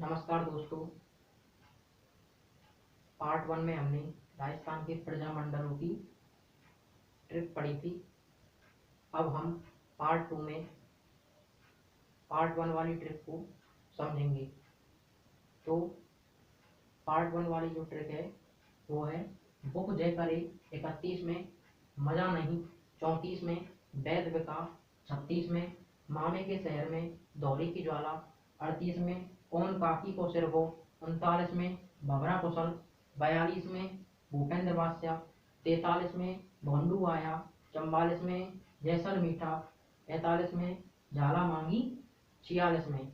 नमस्कार दोस्तों। पार्ट 1 में हमने राजस्थान के प्रजामंडलों की ट्रिप पढ़ी थी। अब हम पार्ट 2 में पार्ट 1 वाली ट्रिप को समझेंगे। तो पार्ट 1 वाली जो ट्रिप है वो है बुक जय करे 31 में, मजा नहीं 34 में, वैद विकास 36 में, मामे के शहर में दौरी की ज्वाला 38 में, कौन काकी को सिर हो 39 में, भवरा कुशल 42 में, भूपेंद्र बादशाह 43 में, भोंडू आया 44 में, जैसल मीठा 45 में, झाला मांगी 46 में।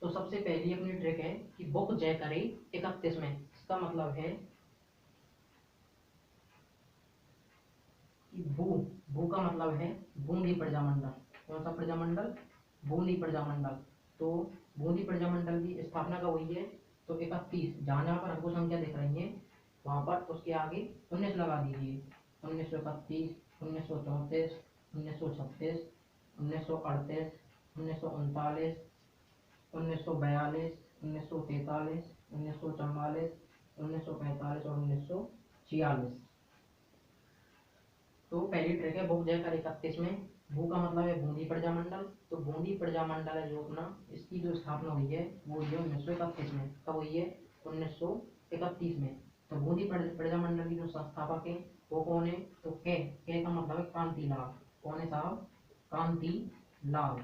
तो सबसे पहली अपनी ट्रिक है कि बुक जय करे 31 में। इसका मतलब है कि भू का मतलब है बूंदी प्रजामंडल। कौन सा प्रजामंडल? बूंदी प्रजामंडल। तो बूंदी प्रजामंडल की स्थापना कब हुई है? तो 31, जहाँ जहाँ पर हमको संख्या दिख रही है वहाँ पर उसके आगे 19 लगा दीजिए। 1931, 1934, 1936, 1938, 1939, 1942, 1943, 1944, 1945 और 1946। तो पहली ट्रिक है बुक जय कर 31 में। भू का मतलब है बूंदी प्रजामंडल। तो बूंदी प्रजामंडल है जो अपना, इसकी जो स्थापना हुई है वो हुई है 1931 में। कब हुई है? 1931 में। तो बूंदी प्रजामंडल की जो संस्थापक है वो कौन है? तो के का मतलब है कांति लाल। कौन है साहब? कांति लाल।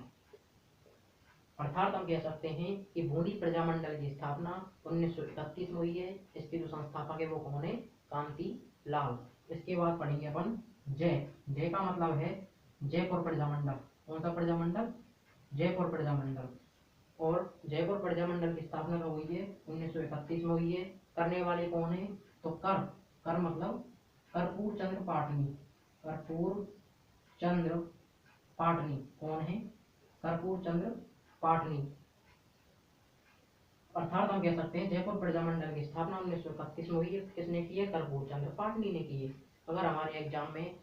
अर्थात हम कह सकते हैं कि बूंदी प्रजामंडल की स्थापना 1931 में हुई है। इसके जो संस्थापक है वो कौन है? कांति लाल। इसके बाद पढ़ेंगे अपन जय। जय का मतलब है जयपुर प्रजामंडल। कौन सा प्रजामंडल? जयपुर प्रजामंडल। और जयपुर प्रजामंडल की स्थापना कब हुई है? 1931 में हुई है। करने वाले कौन है? तो कर मतलब कर्पूर चंद्र पाटनी। कर्पूर चंद्र पाटनी कौन है? कर्पूर चंद्र पाटनी। अर्थात हम कह सकते हैं जयपुर प्रजामंडल की स्थापना 1931 में हुई है। किसने की है? कर्पूर चंद्र पाटनी ने की है। अगर हमारे एग्जाम में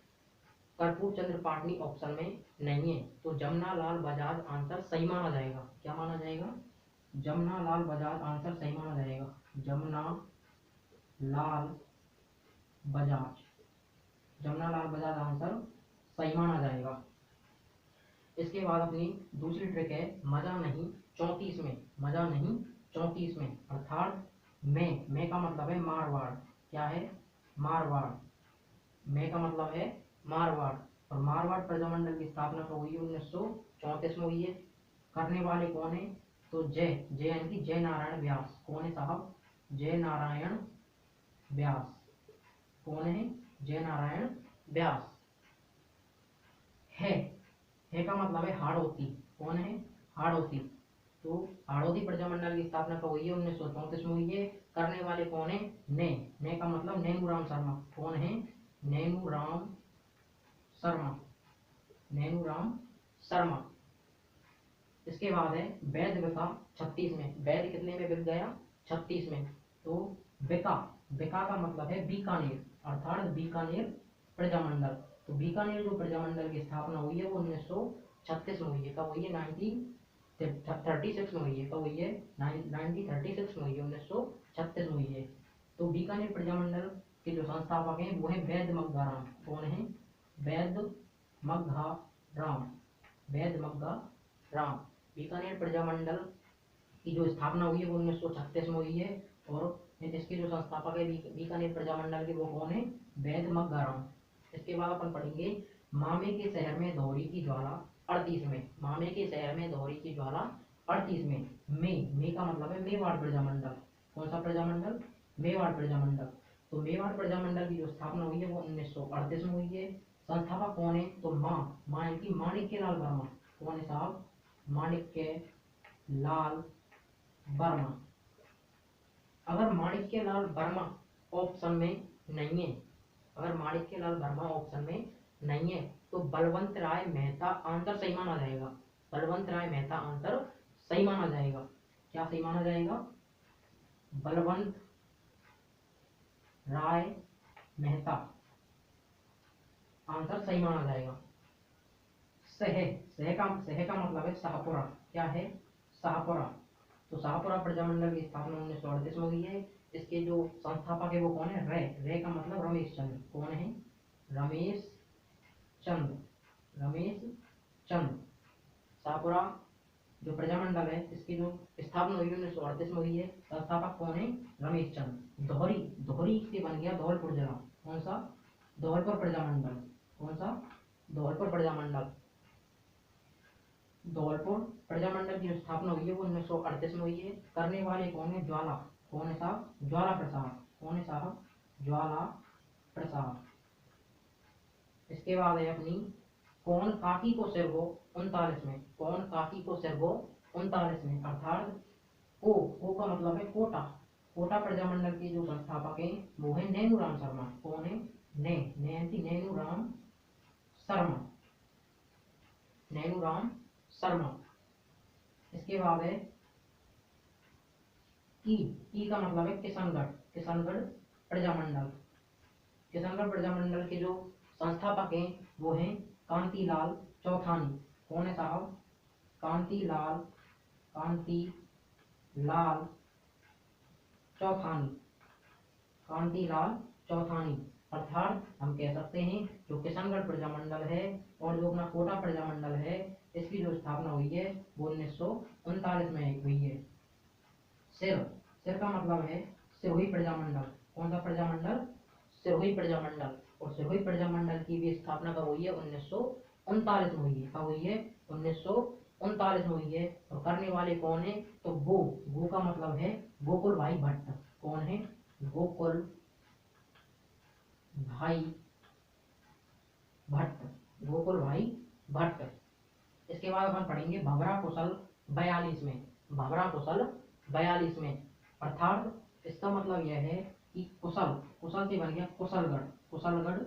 कर्पूर चंद्र पाटनी ऑप्शन में नहीं है तो जमुना लाल बजाज आंसर सही माना जाएगा। क्या माना जाएगा? जमुना लाल बजाज आंसर सही माना जाएगा। जमुना लाल बजाज, जमुना लाल बजाज आंसर सही माना जाएगा। इसके बाद अपनी दूसरी ट्रिक है मजा नहीं 34 में। मजा नहीं 34 में अर्थात मैं का मतलब है मारवाड़। क्या है? मारवाड़। मैं का मतलब है मारवाड़। और मारवाड़ प्रजामंडल की स्थापना कब हुई? 1934 में हुई है। करने वाले कौन है? तो जय यानी कि जय नारायण व्यास। कौन है साहब? जय नारायण व्यास। कौन है? जय नारायण व्यास। है का मतलब है हाड़ौती। कौन है? हाड़ौती। तो हाड़ौती प्रजामंडल की स्थापना कब हुई है? 1934 में हुई है। करने वाले कौन है? ने का मतलब नैनूराम शर्मा। कौन है? नैनूराम शर्मा। नैनूराम शर्मा। इसके बाद है वैद विका 36 में। वैद कितने में बिक गया? 36 में। तो विका का मतलब है बीकानेर, अर्थात बीकानेर प्रजामंडल। तो बीकानेर जो प्रजामंडल की स्थापना हुई है वो 1936 में हुई है। कब हुई है? 1936 में हुई है। कब हुई है? 1936 में हुई है, 1936 में हुई है। तो बीकानेर प्रजामंडल के जो संस्थापक हैं वो है वैद मग्गाराम। कौन है? वैद मग्गाराम। वैद मग्गाराम। बीकानेर प्रजामंडल की जो स्थापना हुई है वो 1936 में हुई है। और इसके जो संस्थापक है बीकानेर प्रजामंडल के वो कौन है? वैद मग्गाराम। इसके बाद अपन पढ़ेंगे मामे के शहर में दौरी की ज्वाला 38 में। मामे के शहर में दौरी की ज्वाला 38 में। मे का मतलब है मेवाड़ प्रजामंडल। कौन सा प्रजामंडल? मेवाड़ प्रजामंडल। तो मेवाड़ प्रजामंडल की जो स्थापना हुई है वो 1938 में हुई है। संस्थापक कौन है? तो माँ यानी कि माणिक्य लाल वर्मा। कौन है साहब? माणिक्य लाल वर्मा। अगर माणिक्य लाल वर्मा ऑप्शन में नहीं है, अगर माणिक्य लाल वर्मा ऑप्शन में नहीं है तो बलवंत राय मेहता आंसर सही माना जाएगा। बलवंत राय मेहता आंसर सही माना जाएगा। क्या सही माना जाएगा? बलवंत राय मेहता आंसर सही माना जाएगा। सह का मतलब है शाहपुरा। क्या है? शाहपुरा। तो शाहपुरा प्रजामंडल की स्थापना 1938 में हुई है। इसके जो संस्थापक है वो कौन है? रे का मतलब रमेश चंद्र। कौन है? रमेश चंद्र। रमेश चंद्र। शाहपुरा जो प्रजामंडल है इसकी जो स्थापना हुई 1938 में हुई है। संस्थापक कौन है? रमेश चंद्र। दोहरी से बन गया धौलपुर जिला। कौन सा? धौलपुर प्रजामंडल। कौन सा? धौलपुर प्रजामंडल। धौलपुर प्रजामंडल की जो स्थापना हुई है वो 1938 में हुई है। करने वाले कौन है? ज्वाला। कौन है साहब? ज्वाला प्रसाद। कौन है साहब? ज्वाला प्रसाद। इसके बाद है अपनी कौन काकी को सिरगो 39 में। कौन काकी को सिरगो 39 में, अर्थात को का मतलब है कोटा। कोटा प्रजामंडल के जो संस्थापक हैं वो है नैनूराम शर्मा। कौन है? नैनूराम शर्मा। नैनूराम शर्मा। इसके बाद है ई का मतलब है किशनगढ़। किशनगढ़ प्रजामंडल। किशनगढ़ प्रजामंडल के जो संस्थापक हैं वो हैं कांतिलाल चौथानी। कौन है साहब? कांतिलाल चौथानी। कांतिलाल चौथानी। अर्थात हम कह सकते हैं जो किशनगढ़ प्रजामंडल है और जो अपना कोटा प्रजामंडल है इसकी जो स्थापना हुई है वो 1939 में हुई है। सिर का मतलब है सिरोही प्रजामंडल। कौन सा प्रजामंडल? सिरोही प्रजामंडल। और सिरोही प्रजामंडल की भी स्थापना कब हुई है? 1939 में हुई है। कब हुई है? 1939 में हुई है। और करने वाले कौन है? तो गो का मतलब है गोकुल भाई भट्ट। कौन है? गोकुल भाई भट्ट। गोकुल भाई भट्ट। इसके बाद अपन पढ़ेंगे भवरा कुशल 42 में। भवरा कुशल 42 में, अर्थात इसका मतलब यह है कि कुशल से बन गया कुशलगढ़। कुशलगढ़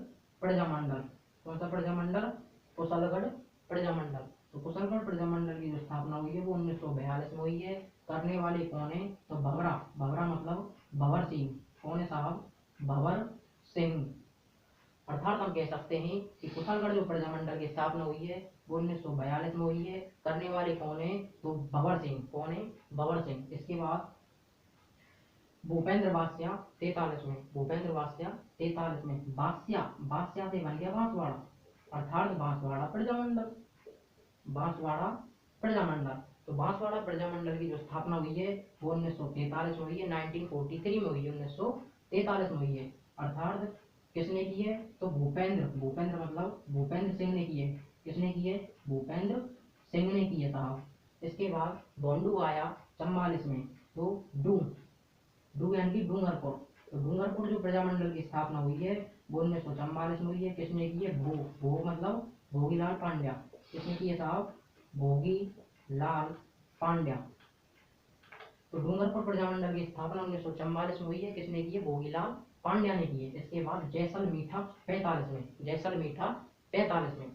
प्रजामंडल। कौन सा प्रजामंडल? कुशलगढ़ प्रजामंडल। तो कुशलगढ़ प्रजामंडल की जो स्थापना हुई है वो 1942 में हुई है। करने वाले कौन है? तो भवरा मतलब भंवर सिंह। कौन है साहब? भंवर सिंह। अर्थात हम कह सकते हैं कि कुशलगढ़ जो प्रजामंडल की स्थापना हुई है वो 1942 में हुई है। करने वाले कौन है? तो भंवर सिंह। कौन है? भंवर सिंह। इसके बाद भूपेंद्र बासिया 43 में। भूपेंद्र बासिया 43 में। बासिया से बन गया बांसवाड़ा, अर्थात बांसवाड़ा प्रजामंडल। बांसवाड़ा प्रजामंडल। तो बांसवाड़ा प्रजामंडल की जो स्थापना हुई है वो 1943 में हुई है। 1943 में हुई है। 1943 में हुई है। अर्थात किसने की है? तो भूपेंद्र मतलब भूपेंद्र सिंह ने की है। किसने की है? भूपेंद्र सिंह ने की है साहब। इसके बाद गोंडू आया 44 में। तो डू यानी कि डूंगरपुर। तो डूंगरपुर जो प्रजामंडल की स्थापना हुई है वो 1944 में हुई है। किसने की है? भो मतलब भोगीलाल पांड्या। किसने की है साहब? भोगीलाल पांड्या। तो डूंगरपुर प्रजामंडल की स्थापना 1944 में हुई है। किसने की है? भोगीलाल पांड्या ने की है। इसके बाद जैसलमीठा 45 में। जैसलमीठा 45 में,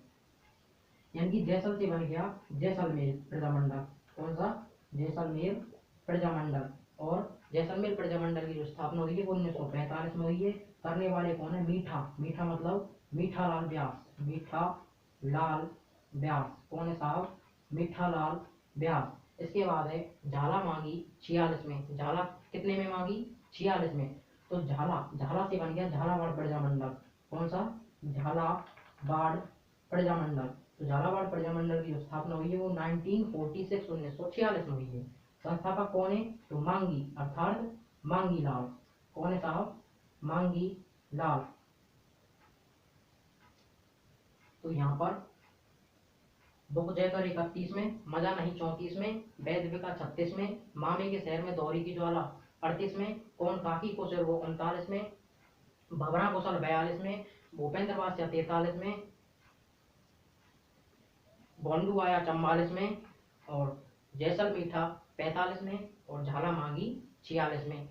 यानी कि जैसल से बन गया जैसलमेर प्रजामंडल। कौन सा? जैसलमेर प्रजामंडल। और जैसलमेर प्रजामंडल की जो स्थापना हुई है वो 1945 में हुई है। करने वाले कौन है? मीठा मतलब मीठालाल व्यास। मीठालाल व्यास। कौन है साहब? मीठालाल व्यास। इसके बाद है झाला मांगी 46 में। झाला कितने में मांगी? 46 में। तो झाला से बन गया झालावाड़ प्रजामंडल। कौन सा? झालावाड़ प्रजामंडल। तो झालावाड़ प्रजामंडल की जो स्थापना हुई है वो 1946 में हुई है। संस्थापक कौन है? तो मांगी अर्थात मांगी लाल। कौन है साहब? मांगी लाल। तो यहाँ पर बुक जयकर 31 में, मजा नहीं 34 में, वैदविका 36 में, मामे के शहर में दोहरी की ज्वाला 38 में, कौन काकी को सिर वो 39 में, भवरा कुशल 42 में, भूपेंद्र बासिया 43 में, गोंडू आया 44 में, और जैसलमीठा 45 में, और झाला मांगी 46 में।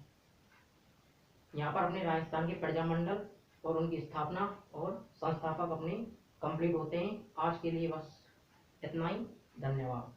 यहाँ पर अपने राजस्थान के प्रजामंडल और उनकी स्थापना और संस्थापक अपने कंप्लीट होते हैं। आज के लिए बस इतना ही। धन्यवाद।